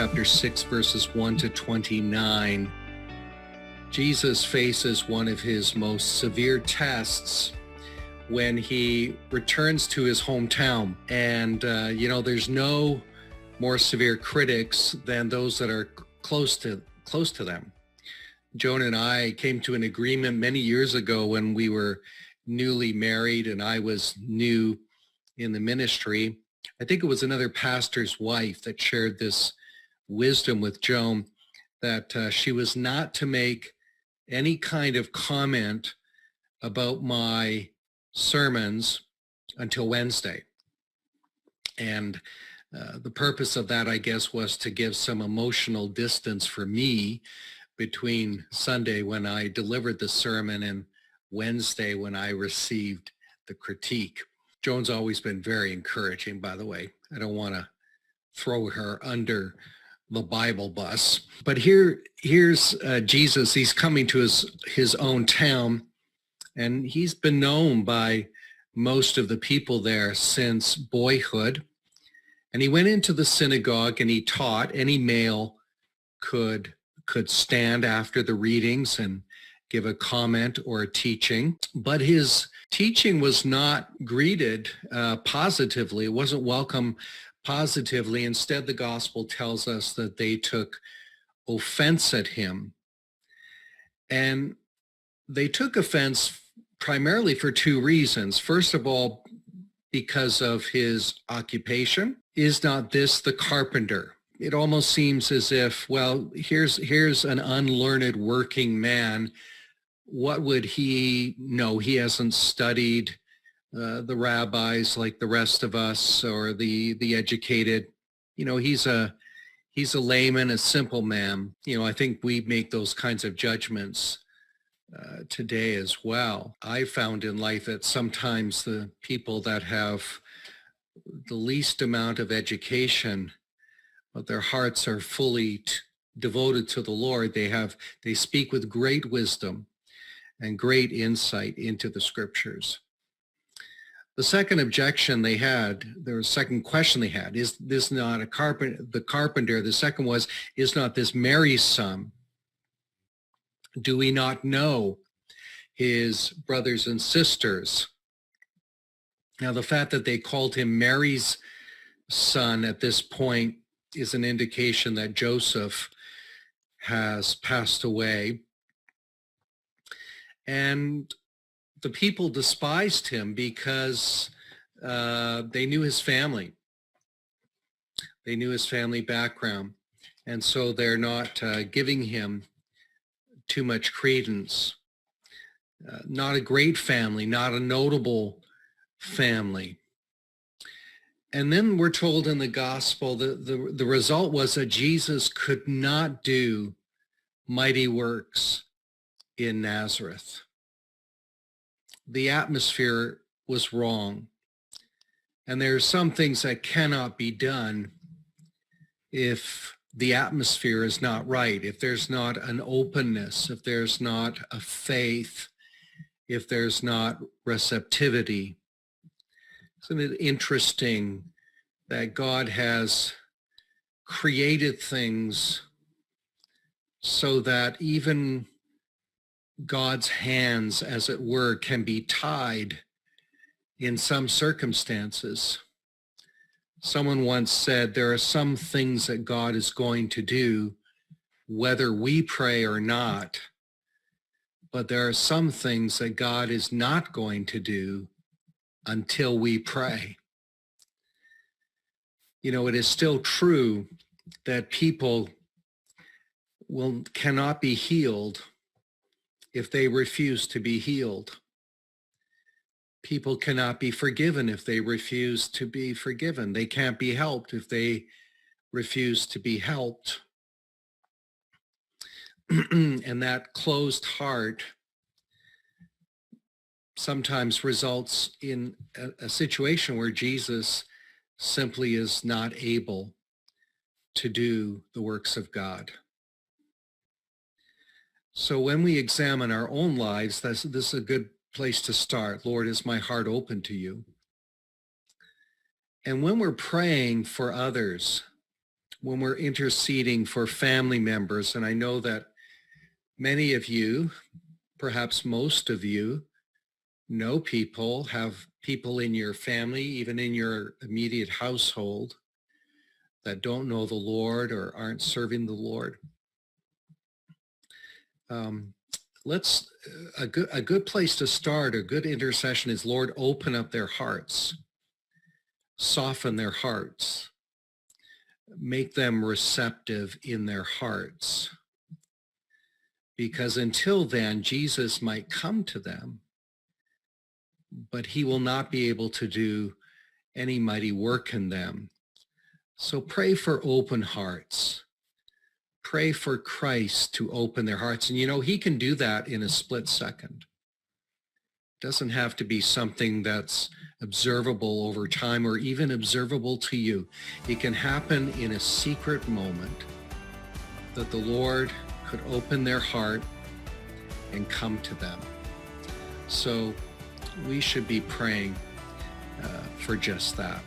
chapter 6, verses 1 to 29, Jesus faces one of his most severe tests when he returns to his hometown. And, there's no more severe critics than those that are close to them. Joan and I came to an agreement many years ago when we were newly married and I was new in the ministry. I think it was another pastor's wife that shared this wisdom with Joan, that she was not to make any kind of comment about my sermons until Wednesday. And the purpose of that, I guess, was to give some emotional distance for me between Sunday when I delivered the sermon and Wednesday when I received the critique. Joan's always been very encouraging, by the way. I don't want to throw her under the Bible bus. But here's Jesus. He's coming to his own town, and he's been known by most of the people there since boyhood. And he went into the synagogue and he taught. Any male could stand after the readings and give a comment or a teaching. But his teaching was not greeted positively. It wasn't welcome positively. Instead, the gospel tells us that they took offense at him. And they took offense primarily for two reasons. First of all, because of his occupation. Is not this the carpenter? It almost seems as if, well, here's an unlearned working man. What would he know? He hasn't studied the rabbis like the rest of us, or the educated. He's a layman, a simple man. I think we make those kinds of judgments today as well. I found in life that sometimes the people that have the least amount of education, but their hearts are fully devoted to the Lord, they speak with great wisdom and great insight into the scriptures. The second objection they had, the second question they had, is this not the carpenter? The second was, is not this Mary's son? Do we not know his brothers and sisters? Now, the fact that they called him Mary's son at this point is an indication that Joseph has passed away. And the people despised him because they knew his family. They knew his family background. And so they're not giving him too much credence. Not a great family, not a notable family. And then we're told in the gospel that the result was that Jesus could not do mighty works in Nazareth. The atmosphere was wrong. And there are some things that cannot be done if the atmosphere is not right, if there's not an openness, if there's not a faith, if there's not receptivity. Isn't it interesting that God has created things so that even God's hands, as it were, can be tied in some circumstances? Someone once said, there are some things that God is going to do whether we pray or not, but there are some things that God is not going to do until we pray. It is still true that people cannot be healed if they refuse to be healed. People cannot be forgiven if they refuse to be forgiven. They can't be helped if they refuse to be helped. And that closed heart sometimes results in a situation where Jesus simply is not able to do the works of God. So when we examine our own lives, this is a good place to start. Lord, is my heart open to you? And when we're praying for others, when we're interceding for family members, and I know that many of you, perhaps most of you, know people, have people in your family, even in your immediate household, that don't know the Lord or aren't serving the Lord. A good place to start, a good intercession is, Lord, open up their hearts, soften their hearts, make them receptive in their hearts. Because until then, Jesus might come to them, but he will not be able to do any mighty work in them. So pray for open hearts. Pray for Christ to open their hearts. And he can do that in a split second. It doesn't have to be something that's observable over time or even observable to you. It can happen in a secret moment that the Lord could open their heart and come to them. So we should be praying for just that.